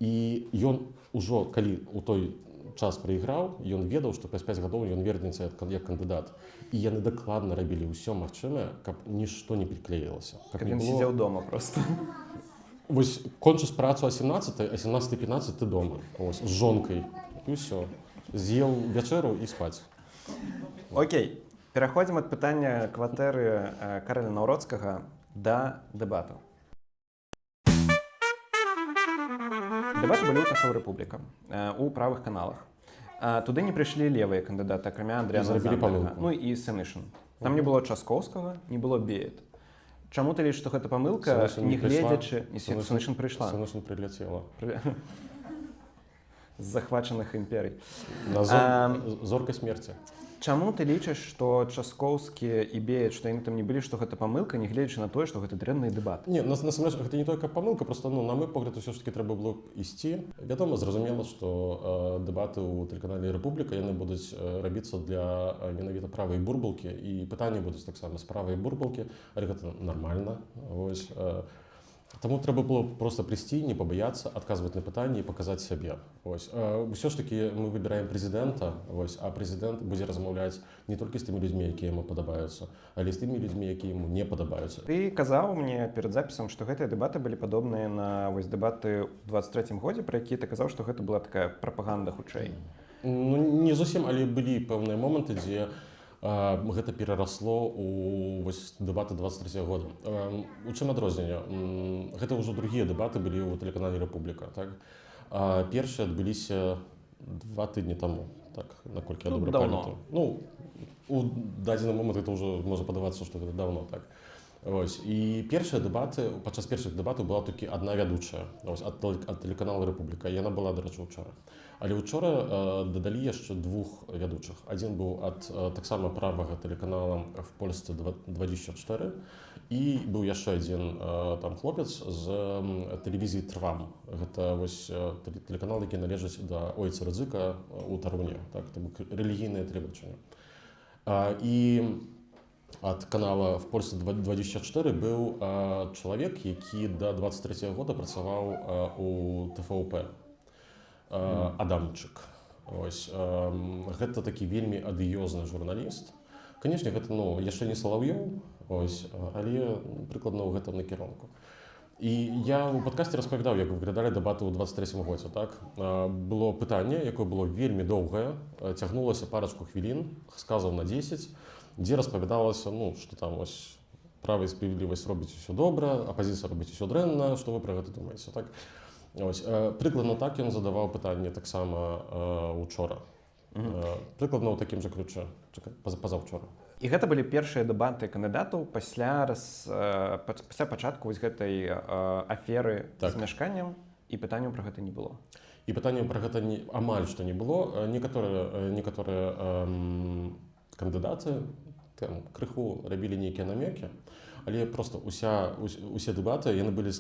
І ён ужо, калі ў той час прайграў, ён ведаў, што праз 5 гадоў ён вернецца як кандыдат. І яны дакладна рабілі ўсё магчымае, каб нішто не приклеілася. Каб ён сидзеў дома просто. Вось кончыш працу о 17-й, а 17:15 ты дома, з жонкай, і ўсё. З'еў вячэру і спаць. Окей. Пераходзім ад пытання кватэры Карэля Наўродскага да дэбатаў. Дэбаты былі ў ТФ «Рэпубліка» у правых каналах. Туды не прыйшлі левыя кандыдаты, акрамя Андрыяна Замбага, ну і Сенышын. Там не было Часкоўскага, не было Беет. Чаму ты лічыш, што гэта памылка, не гледзячы... Сенышын прыйшла. Сенышын прыляцела. З захвачаных імперый. Зорка смерці. Чаму ты лічыш, што Часкоўскі і Беет, што яны там не былі, што гэта памылка, не гледзячы на тое, што гэта дрэнныя дэбаты? Не, насамрэч, гэта не толькі памылка, просто, на мой погляд, усё ж таки трэба было ісці. Вядома, зразумела, што дэбаты ў тэлеканале «Рэпубліка» яны будуць рабіцца для менавіта правай бурбалкі, і пытанні будуць таксама з правай бурбалкі, але гэта нармальна. Таму трэба было проста прыйсці, не пабаяцца, адказваць на пытанні і паказаць сябе. Усё ж такі мы выбіраем прэзідэнта, а прэзідэнт будзе размаўляць не толькі з тымі людзьмі, якія яму падабаюцца, але з тымі людзьмі, якія яму не падабаюцца. Ты казаў мне перад запісам, што гэтыя дэбаты былі падобныя на дэбаты ў 23-м годзе, пра якія ты казаў, што гэта была такая прапаганда хутчэй. Не зусім, але былі пэўныя моманты, дзе гэта перарасло ў дэбаты 23 года. У чым адрозненне? Гэта ўжо другія дэбаты былі ў тэлеканале «Рэпубліка». Першыя адбыліся 2 тыдні таму, наколькі я добра памятаю. У дадзены момант гэта ўжо можа падавацца, што гэта даўно. І першыя дэбаты, падчас першых дэбатаў была толькі адна вядучая ад тэлеканала «Рэпубліка». Яна была, дарэчы, учора. Але учора дадалі яшчэ 2 вядучых. Адзін быў ад таксама правага тэлеканала «В Польсце 24» і быў яшчэ адзін там хлопец з тэлевізіі «Трвам». Гэта тэлеканал, які належыць да Ойца Рыдзыка ў Таруне, рэлігійнае тэлебачанне. І ад канала «В Польсце 24» быў чалавек, які да 23 года працаваў у ТФУП. Адамчык. Гэта такі вельмі адыёзны журналіст. Канешне, гэта яшчэ не Салаўёў, але прыкладна ў гэтым накірунку. І я ў падкасці распавядаў, як выглядалі дэбаты ў 23 годзе. Было пытанне, якое было вельмі доўгае, цягнулася парачку хвілін, сказаў на 10, дзе распавядалася, што там права і справядлівасць робіць усё добра, апазіцыя робіць усё дрэнна, што вы пра гэта думаеце, так? Прыкладна так ён задаваў пытанне таксама учора. Прыкладна ў такім жа ключы, пазаўчора. І гэта былі першыя дэбаты кандыдатаў пасля пачатку гэтай аферы з мяшканнем, і пытанняў пра гэта не было. І пытанняў пра гэта амаль што не было. Некаторыя кандыдаты крыху рабілі нейкія намекі, але проста усе дэбаты яны былі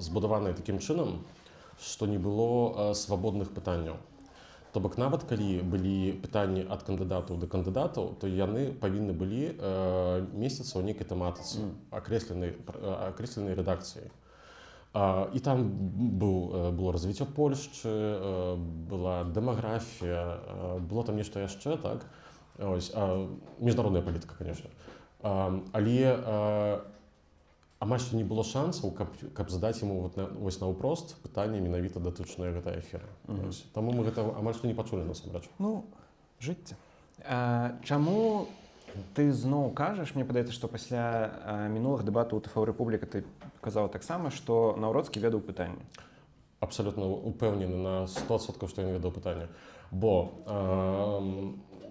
збудаваныя такім чынам, што не было свабодных пытанняў. То бок нават калі былі пытанні ад кандыдатаў да кандыдатаў, то яны павінны былі месціцца ў нейкай тэматыцы, акрэсленай рэдакцыяй. І там было развіццё Польшчы, была дэмаграфія, было там нешта яшчэ, так? Міжнародная палітыка, конечно. Але амаль што не было шансаў, каб задаць яму наўпрост пытанне менавіта датычнае гэтай аферы. Таму мы гэта амаль што не пачулі насамрэч. Жыццё. Чаму Ты зноў кажаш, мне падаецца, што пасля мінулых дэбатаў у ТФ Рэпубліка ты казаў таксама, што Наўродскі ведаў пытанне. Абсолютно упэўнены на 100%, што ён ведаў пытанне. Бо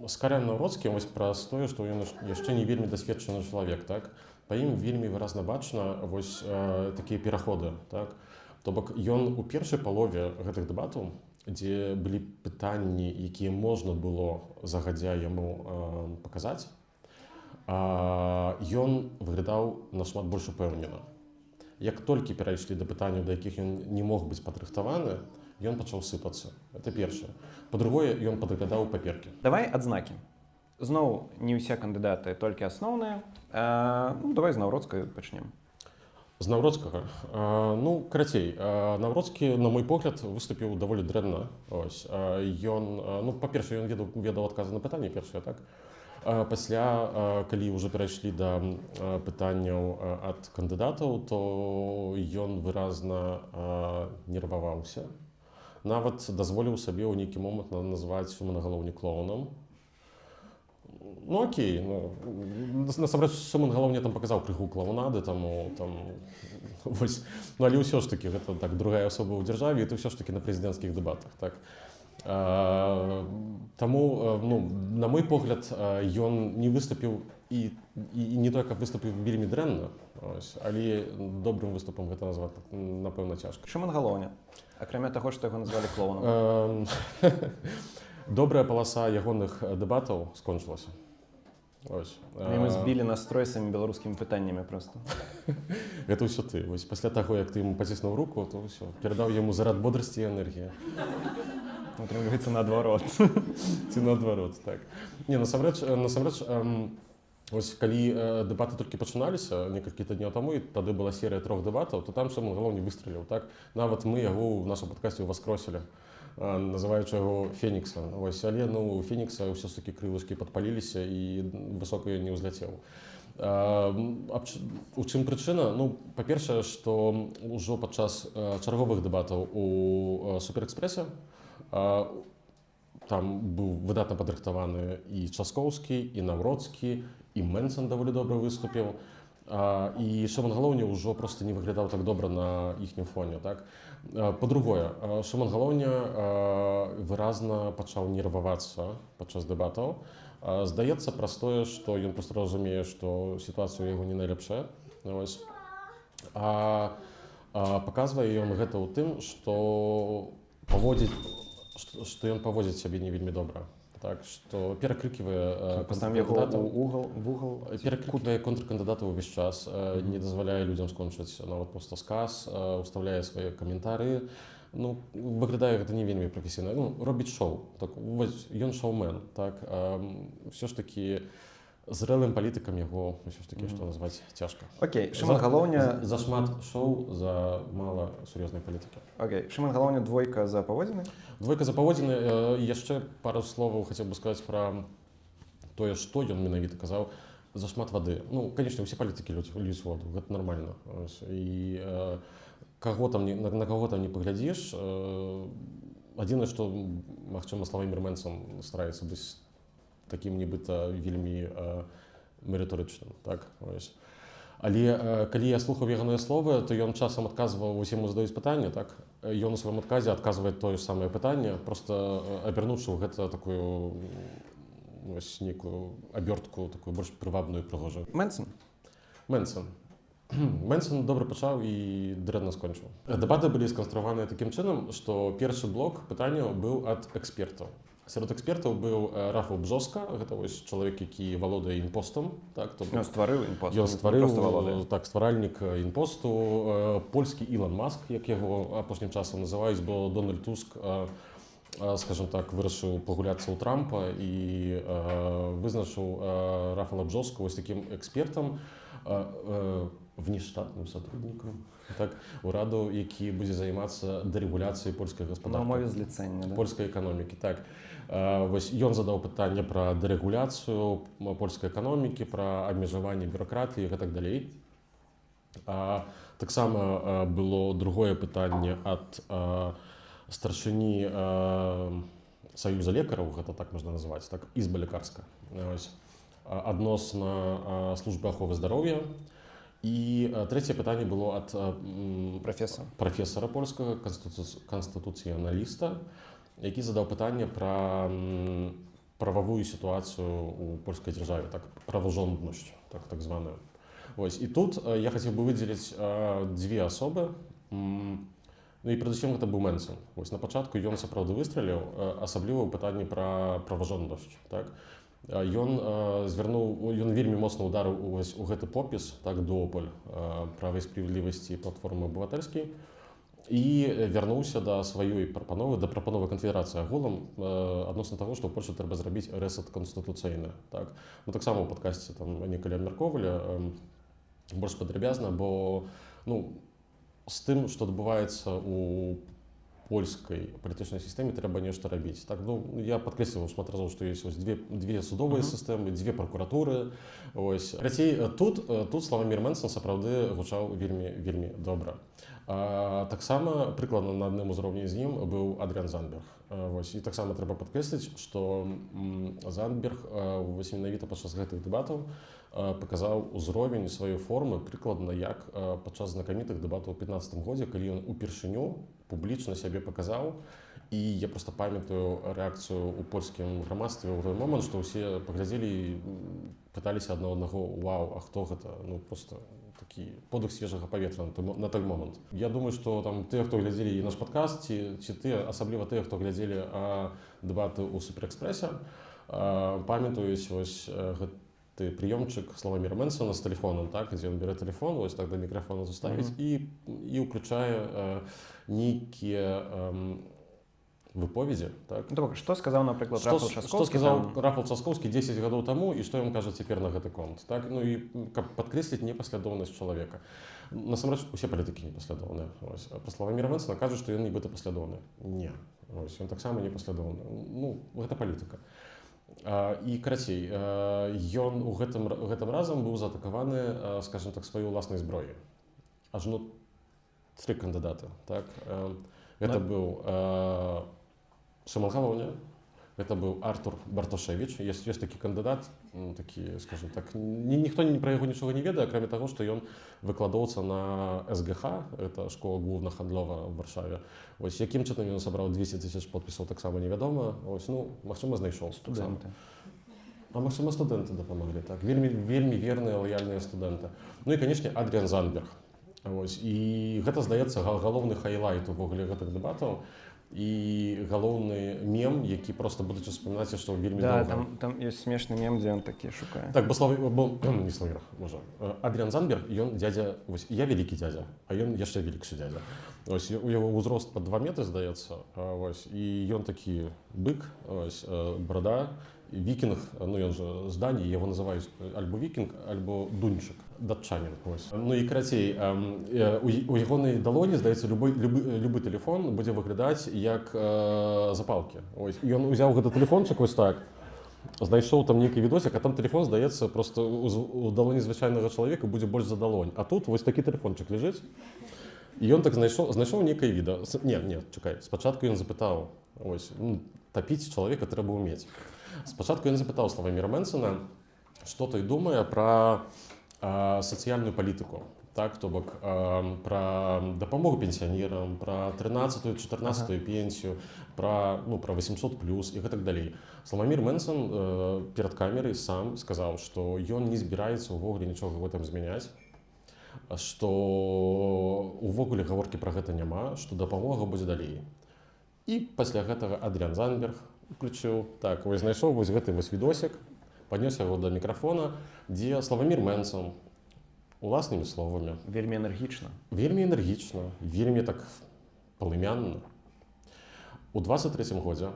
з Карэн Наўродскім вось праз тое, што ён яшчэ не вельмі дасведчаны чалавек, так? Па ім вельмі выразна бачна вось такія пераходы, так? То бок ён у першай палове гэтых дэбатаў, дзе былі пытанні, якія можна было загадзя яму паказаць, ён выглядаў нашмат больш упэўнена. Як толькі перайшлі да пытанняў, да якіх ён не мог быць падрыхтаваны, ён пачаў сыпацца. Это першае. Па-другое, ён падглядаў паперкі. Давай адзнакі. Зноў не ўсе кандыдаты, толькі асноўныя. Давай з Наўродскай пачнем. З Наўродскага? Карацей, Наўродскі, на мой погляд, выступіў даволі дрэнна. Па-першае, ён ведаў адказы на пытанні першае, так? Пасля, калі ўжо перайшлі да пытанняў ад кандыдатаў, то ён выразна нерваваўся. Нават дазволіў сабе ў нейкі момант назваць Шымон-Галоўні клоунам. Окей. Насамрэч, Шымон-Галоўня там паказаў крыху клоунады, але ўсё ж такі гэта так другая асоба ў дзяржаве, і ты ўсё ж такі на прэзідэнцкіх дэбатах, так? Таму, на мой погляд, ён не выступіў і не тое, каб выступіў вельмі дрэнна, але добрым выступам гэта назваць, напэўна, цяжка. Шымон-Галоўня, акрамя таго, што яго назвалі клоунам. Добрая паласа ягоных дэбатаў скончылася. Мы збілі настрой самі беларускімі пытаннямі проста. Гэта ўсё ты. Пасля таго, як ты яму паціснуў руку, то ўсё, перадаў яму зарад бодрасці і энергіі. Атрымліваецца наадварот. Ці наадварот, так. Не, насамрэч, калі дэбаты толькі пачыналіся некалькі дняў таму, і тады была серыя 3 дэбатаў, то там Шымон-Галоўні выстраліў, так? Нават мы яго ў нашым падкасці ўваскросілі, называючы яго Феніксам. Але у Фенікса ўсё ж такі крылышкі падпаліліся і высока ён не ўзляцеў. У чым прычына? Па-першае, што ўжо падчас чарговых дэбатаў у Суперэкспрэсе там быў выдатна падрыхтаваны і Часкоўскі, і Наўродскі, і Мэнсон даволі добра выступіў. І Шымон-Галоўня ўжо проста не выглядаў так добра на іхнім фоне, так? Па-другое, Шымон-Галоўня выразна пачаў нервавацца падчас дэбатаў. Здаецца праз тое, што ён проста разумее, што сітуацыя ў яго не найлепшая. Паказвае ён гэта ў тым, што ён паводзіць сябе не вельмі добра. Так, што перакрыківае перакрыквае контркандыдатаў увесь час, не дазваляе людзям скончыць нават проста сказ, устаўляе свае каментары. Выглядае гэта не вельмі прафесійна. Робіць шоу. Ён шоумен. Ўсё ж такі зрэлым палітыкам яго ўсё ж такі, што назваць цяжка. Окей, Шымон-Галоўня... За шмат шоу, за мала сур'ёзнай палітыкі. Окей, Шымон-Галоўня двойка за паводзіны? Двойка за паводзіны. Яшчэ пару словаў хацеў бы сказаць пра тое, што ён менавіта казаў. За шмат вады. Канечне, усе палітыкі льюць воду, гэта нармальна. І на каго там не паглядзіш. Адзінае, што, магчыма, Славамір Мэнсон стараецца быць такім нібыта вельмі мерыторычным, так? Але калі я слухаў ягоныя словы, то ён часам адказваў, усім задаюць пытанне, так? Ён у сваім адказе адказвае тое ж самае пытанне, проста абярнуўшы ў гэта такую нейкую абёртку, такую больш прывабную і прыгожую. Мэнсон? Мэнсон добра пачаў і дрэнна скончыў. Дэбаты былі сканструяваныя такім чынам, што першы блок пытанняў быў ад экспертаў. Сярод экспертаў быў Рафал Бжоска, гэта чалавек, які валодае імпостам. Ён стварыў імпост. Ён стварыў, стваральнік імпосту. Польскі Ілон Маск, як яго апошнім часам называюць, бо Дональд Туск, скажем так, вырашыў пагуляцца ў Трампа і вызначыў Рафала Бжоску вось такім экспертам, внештатным сотруднікам ураду, які будзе займацца дэрэгуляцыяй польскай гаспадаркі. На мове зліцэння, да? Польскай эканомікі, так. Ён задаў пытанне пра дэрэгуляцыю польскай эканомікі, пра абмежаванне бюракратыі і гэтак далей. Таксама было другое пытанне ад старшыні Саюза лекараў, гэта так можна называць, так, ізба лекарская. адносна службы аховы здароўя. І трэцяе пытанне было ад прафесара польскага канстытуцыяналіста, які задаў пытанне пра прававую сітуацыю у польскай дзяржаве, так, праважоннасць, так званую. Вось. І тут я хацеў бы выдзеліць дзве асобы. Ну і перадусім гэта быў Менсон. Вось на пачатку ён сапраўды выстраліў, асабліва ў пытанні пра праважоннасць. Так. Ён вельмі моцна ударыў у гэты попіс, так, дуополь права і справядлівасці платформы абыватэльскай, і вярнуўся да сваёй прапановы, да прапановы канфедэрацыі агулам адносна таго, што ў Польшы трэба зрабіць рэсэт канстытуцыйны. Так. Ну, таксама ў падкасці некалі абмяркоўвалі больш падрабязна, бо з тым, што адбываецца у польскай палітычнай сістэме, трэба нешта рабіць. Так, я падкрэсліваў шмат разоў, што ёсць дзве судовыя сістэмы, дзве пракуратуры. Карацей, тут Славамір Менсон сапраўды гучаў вельмі добра. Таксама прыкладна на адным узроўні з ім быў Адрыан Занберг. І таксама трэба падкрэсліць, што Занберг менавіта падчас гэтых дэбатаў паказаў узровень сваёй формы прыкладна як падчас знакамітых дэбатаў у 2015 годзе, калі ён упершыню публічна сябе паказаў. І я проста памятаю рэакцыю ў польскім грамадстве ў той момант, што ўсе паглядзелі і пыталіся адно аднаго: «Вау, а хто гэта?» Просто такі подых свежага паветра на той момант. Я думаю, што там тыя, хто глядзелі наш падкаст, ці тыя, асабліва тыя, хто глядзелі дэбаты ў Суперэкспрэсе, памятаюць вось гэты прыёмчык Славаміра Менсона з тэлефонам, так, дзе ён бярэ тэлефон, вось так да мікрафона заставіць і ўключае нейкія выповедзі. Так. Што сказаў, напрыклад, Рафал Часкоўскі? Што сказаў Рафал Часкоўскі 10 гадоў таму і што ён кажа цяпер на гэты конт. Так? Ну і каб падкрэсліць непаслядоўнасць чалавека. Насамрэч, усе палітыкі непаслядоўныя. Пра Славаміра Менсона кажуць, што ён нібыта паслядоўны. Не. Ён таксама непаслядоўны. Гэта палітыка. І, карацей, ён у гэтым разам быў заатакаваны, скажем так, сваёй уласнай зброяй. Ажно 3 кандыдаты. Так? Гэта быў Шымон Галоўня, гэта быў Артур Бартошевіч. Ёсць такі кандыдат, такі, скажем так, ніхто пра яго нічога не ведае, акрамя таго, што ён выкладоўца на СГХ, гэта школа główna-handlowa ў Варшаве. Вось якім чынам ён сабраў 200 000 подпісаў, таксама невядома. Вось, магчыма, знайшоў. Студэнты. А магчыма, студэнты дапамаглі. Так, вельмі верныя, лаяльныя студэнты. Ну і, канешне, Адрыан Занберг. І гэта, здаецца, галоўны хайлайт увогуле гэтых дэбатаў і галоўны мем, які проста будуць успамінаць, што вельмі доўга. Да, там ёсць смешны мем, дзе ён такі шукае. Так, бо не Славамір, можа. Адрыан Занберг, ён дзядзя, вось, я вялікі дзядзя, а ён яшчэ велікшы дзядзя. Вось, у яго ўзрост пад 2 метры, здаецца, вось, і ён такі бык, вось, брада, вікінг, ён жа з Даніі, яго называюць альбо вікінг, альбо дуньчык, датчанін. Ну і, карацей, у ягонай далоні, здаецца, любы тэлефон будзе выглядаць як запалкі. Ён узяў гэты тэлефончык вось так, знайшоў там нейкі відосік, а там тэлефон, здаецца, проста у далоні звычайнага чалавека будзе больш за далонь. А тут вось такі тэлефончык ляжыць, і ён так знайшоў нейкае відэа. Не, чакай, спачатку ён запытаў, тапіць чалавека трэба ўмець. Спачатку ён запытаў Славаміра Менсона, што той думае пра сацыяльную палітыку. Так, то бок, пра дапамогу пенсіянерам, пра 13-ю, 14-ю пенсію, пра 800+, і гэтак далей. Славамір Менсон перад камерай сам сказаў, што ён не збіраецца ўвогуле нічога ў гэтым змяняць, што увогуле гаворкі пра гэта няма, што дапамога будзе далей. І пасля гэтага Адрыан Занберг уключыў, так, знайшоў гэты відосік, паднёс яго да мікрафона, дзе Славамір Менсон уласнымі словамі. Вельмі энергічна. Вельмі энергічна, вельмі так палымянна. У 23-м годзе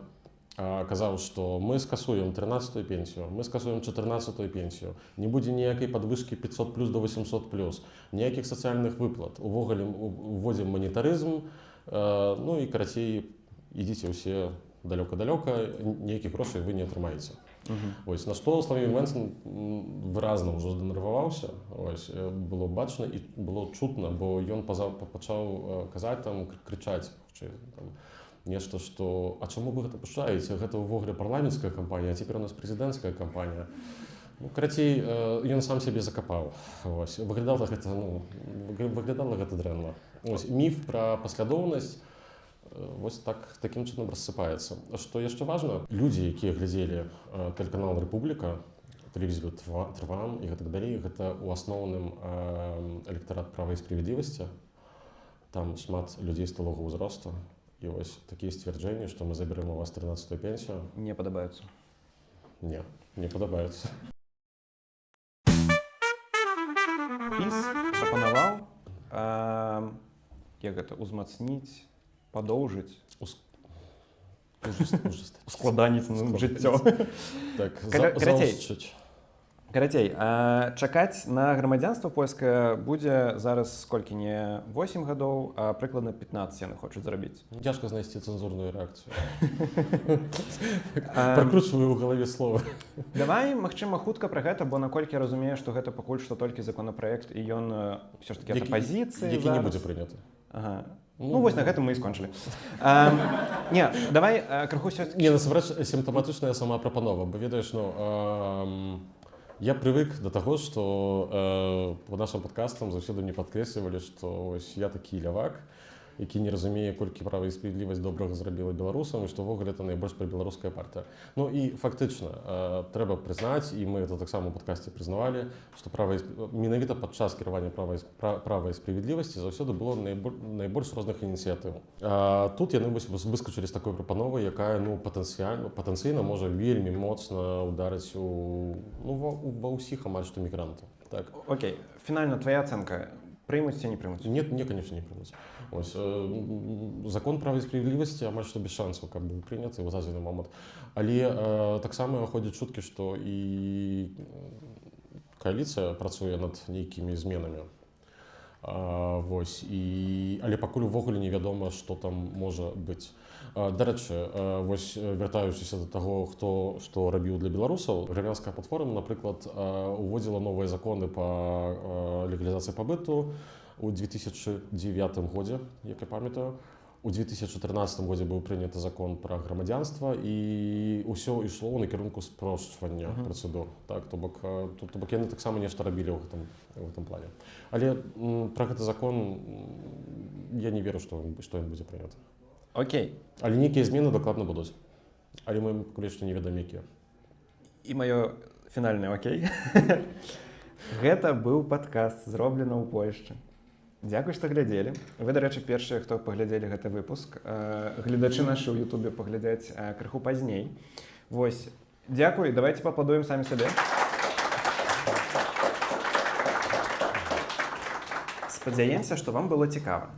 казаў, што мы скасуем 13-ю пенсію, мы скасуем 14-ю пенсію, не будзе ніякай падвышкі 500+ до 800+, ніякіх сацыяльных выплат, увогуле уводзім манетарызм, ну і, карацей, ідзіце ўсе далёка-далёка, нейкіх грошай вы не атрымаеце. Вось, на што Славамір Менсон выразна ўжо занерваваўся, было бачна і было чутна, бо ён пачаў казаць, крычаць, нешта, што «А чаму вы гэта пушчаеце? Гэта ўвогуле парламенцкая кампанія, а цяпер у нас прэзідэнцкая кампанія». Ну, карацей, ён сам сябе закапаў. Вось. Выглядала гэта дрэнна. Вось. Міф пра паслядоўнасць вось такім чынам рассыпаецца. Што яшчэ важна, людзі, якія глядзелі тэлеканал Рэпубліка, тэлевізію Трван і гэтак далей, гэта ў асноўным электарат права і справядлівасці. Там шмат людзей сталога ўзросту. І вось такія сцвярджэнні, што мы заберем у вас 13-ю пенсію. Не падабаюцца. Не падабаюцца. ПіС прапанаваў як гэта узмацніць, падоўжыць, ускладаніць жыццё. Карацей, чакаць на грамадзянства польскае будзе зараз сколькі не 8 гадоў, а прыкладна 15 яны хочуць зрабіць. Цяжка знайсці цэнзурную рэакцыю. Пракручваю ў галаве слова. Давай, магчыма, хутка пра гэта, бо наколькі я разумею, што гэта пакуль што толькі законапраект, і ён ўсё ж такі апазіцыі. Які не будзе прыняты. Ну, вось на гэтым мы і скончылі. Не, давай крыху сёння... Не, насамрэч, сімптаматычная самапрапанова, бо ведаеш, я прывык да таго, што по нашым падкастам заўсёды мне падкрэслівалі, што я такі лявак, які не разумее, колькі права і справядлівасць добрага зрабіла беларусам, і што ўвогуле это найбольш прабеларуская партыя. Ну і фактычна трэба прызнаць, і мы это таксама ў падкасце прызнавалі, што менавіта падчас кіравання права і справядлівасці заўсёды было найбольш розных ініцыятыў. Тут яны выскачылі з такой прапановай, якая патэнцыйна можа вельмі моцна ударыць ва ўсіх амаль што мігрантаў. Окей, фінальна твая ацэнка. Прымуць ці не прымуць? Не, конечно, не прымуць. Ось, закон права і справядлівасці амаль што без шансаў, каб быў прыняты ў дадзены момант. Але таксама ходзяць чуткі, што і кааліцыя працуе над нейкімі зменамі. Але пакуль увогуле невядома, што там можа быць. Дарэчы, вяртаючыся да таго, што рабіў для беларусаў, грамадская платформа, напрыклад, уводзіла новыя законы па легалізацыі пабыту ў 2009 годзе, як я памятаю. У 2014 годзе быў прыняты закон пра грамадзянства, і ўсё ішло ў накірунку спрошчвання працэдур. То бок яны таксама нешта рабілі ў гэтым плане. Але пра гэты закон я не веру, што ён будзе прыняты. Окей. Але нейкія змены дакладна будуць. Але мы пакуль яшчэ не ведаем, якія. І маё фінальнае окей. Гэта быў падкаст, зроблены ў Польшчы. Дзякуй, што глядзелі. Вы, дарэчы, першыя, хто паглядзелі гэты выпуск. Гледачы нашы ў Ютубе паглядзяць крыху пазней. Вось. Дзякуй, давайце паапладуем самі сабе. Спадзяемся, што вам было цікава.